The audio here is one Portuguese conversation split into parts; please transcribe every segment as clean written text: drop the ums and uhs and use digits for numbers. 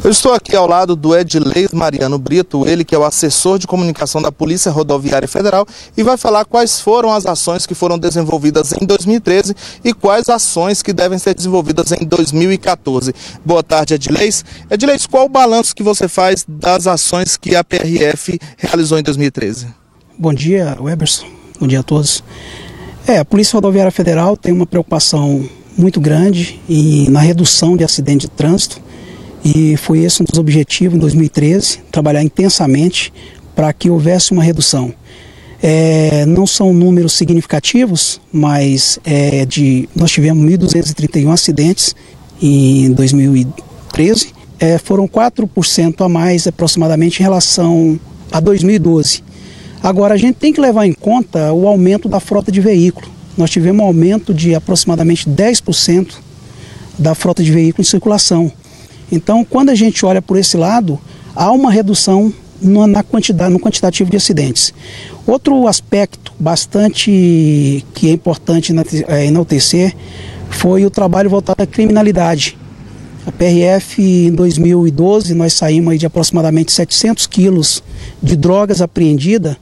Eu estou aqui ao lado do Edilei Mariano Brito, ele que é o assessor de comunicação da Polícia Rodoviária Federal, e vai falar quais foram as ações que foram desenvolvidas em 2013 e quais ações que devem ser desenvolvidas em 2014. Boa tarde, Edilei. Edilei, qual o balanço que você faz das ações que a PRF realizou em 2013? Bom dia, Weberson. Bom dia a todos. A Polícia Rodoviária Federal tem uma preocupação muito grande na redução de acidentes de trânsito. E foi esse um dos objetivos em 2013, trabalhar intensamente para que houvesse uma redução. Não são números significativos, mas nós tivemos 1.231 acidentes em 2013, foram 4% a mais aproximadamente em relação a 2012. Agora, a gente tem que levar em conta o aumento da frota de veículos. Nós tivemos um aumento de aproximadamente 10% da frota de veículos em circulação. Então, quando a gente olha por esse lado, há uma redução no quantitativo de acidentes. Outro aspecto bastante que é importante enaltecer foi o trabalho voltado à criminalidade. A PRF, em 2012, nós saímos aí de aproximadamente 700 quilos de drogas apreendidas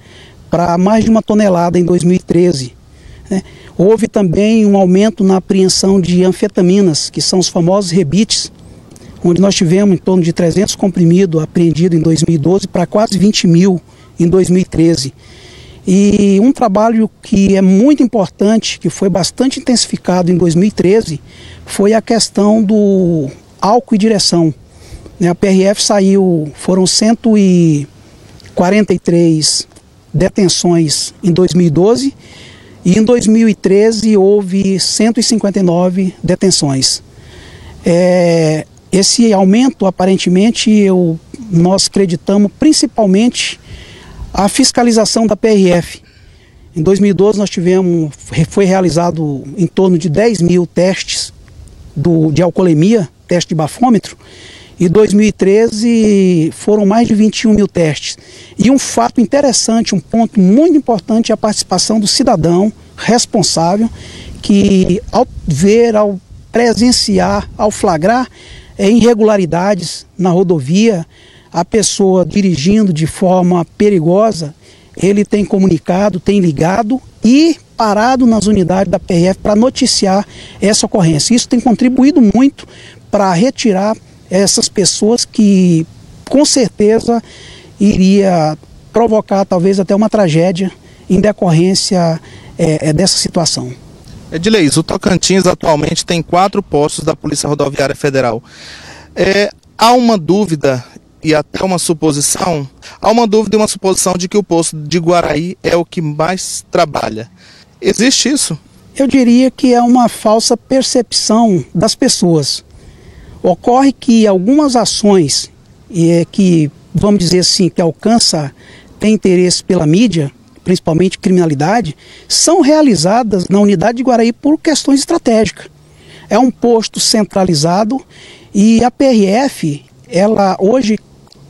para mais de 1 tonelada em 2013. Houve também um aumento na apreensão de anfetaminas, que são os famosos rebites, onde nós tivemos em torno de 300 comprimidos apreendidos em 2012 para quase 20 mil em 2013. E um trabalho que é muito importante, que foi bastante intensificado em 2013, foi a questão do álcool e direção. A PRF foram 143 detenções em 2012 e em 2013 houve 159 detenções. Esse aumento, aparentemente, nós acreditamos principalmente a fiscalização da PRF. Em 2012 foi realizado em torno de 10 mil testes de alcoolemia, teste de bafômetro, e em 2013 foram mais de 21 mil testes. E um fato interessante, um ponto muito importante é a participação do cidadão responsável que, ao presenciar, ao flagrar irregularidades na rodovia, a pessoa dirigindo de forma perigosa, ele tem comunicado, tem ligado e parado nas unidades da PRF para noticiar essa ocorrência. Isso tem contribuído muito para retirar essas pessoas que com certeza iria provocar talvez até uma tragédia em decorrência dessa situação. Edilei, o Tocantins atualmente tem 4 postos da Polícia Rodoviária Federal. Há uma dúvida e até uma suposição, de que o posto de Guaraí é o que mais trabalha. Existe isso? Eu diria que é uma falsa percepção das pessoas. Ocorre que algumas ações que, vamos dizer assim, que tem interesse pela mídia, principalmente criminalidade, são realizadas na unidade de Guaraí por questões estratégicas. É um posto centralizado e a PRF, hoje,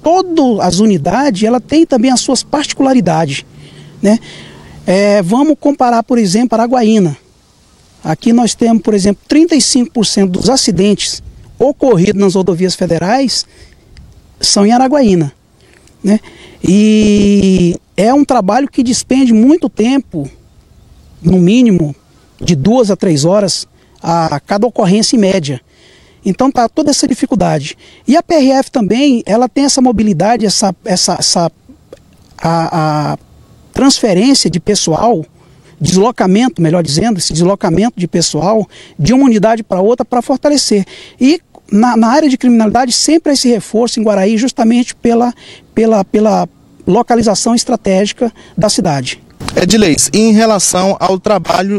todas as unidades, ela tem também as suas particularidades. Vamos comparar, por exemplo, Araguaína. Aqui nós temos, por exemplo, 35% dos acidentes ocorridos nas rodovias federais são em Araguaína. E é um trabalho que despende muito tempo, no mínimo de 2 a 3 horas a cada ocorrência em média. Então está toda essa dificuldade. E a PRF também, ela tem essa mobilidade, a transferência de pessoal, deslocamento, melhor dizendo, esse deslocamento de pessoal de uma unidade para outra para fortalecer. E na área de criminalidade sempre há esse reforço em Guaraí justamente pela localização estratégica da cidade. Edilei, em relação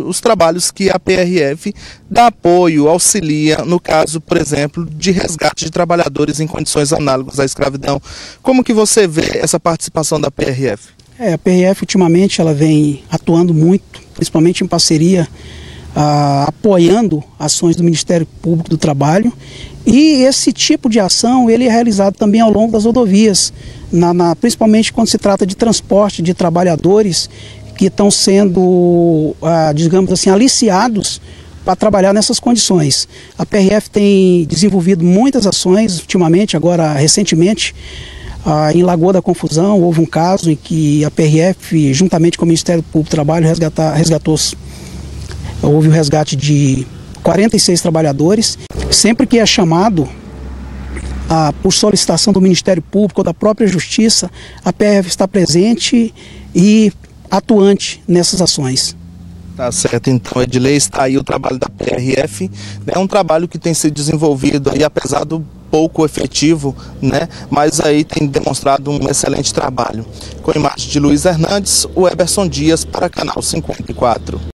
os trabalhos que a PRF dá apoio, auxilia, no caso, por exemplo, de resgate de trabalhadores em condições análogas à escravidão, como que você vê essa participação da PRF? A PRF ultimamente ela vem atuando muito, principalmente em parceria, apoiando ações do Ministério Público do Trabalho, e esse tipo de ação ele é realizado também ao longo das rodovias, principalmente quando se trata de transporte de trabalhadores que estão sendo, digamos assim, aliciados para trabalhar nessas condições. A PRF tem desenvolvido muitas ações ultimamente, agora recentemente, em Lagoa da Confusão, houve um caso em que a PRF, juntamente com o Ministério Público do Trabalho, houve o resgate de 46 trabalhadores. Sempre que é chamado por solicitação do Ministério Público ou da própria Justiça, a PRF está presente e atuante nessas ações. Tá certo, então, Edilei, está aí o trabalho da PRF, é um trabalho que tem sido desenvolvido aí, apesar do pouco efetivo, né, mas aí tem demonstrado um excelente trabalho. Com a imagem de Luiz Hernandes, o Eberson Dias para Canal 54.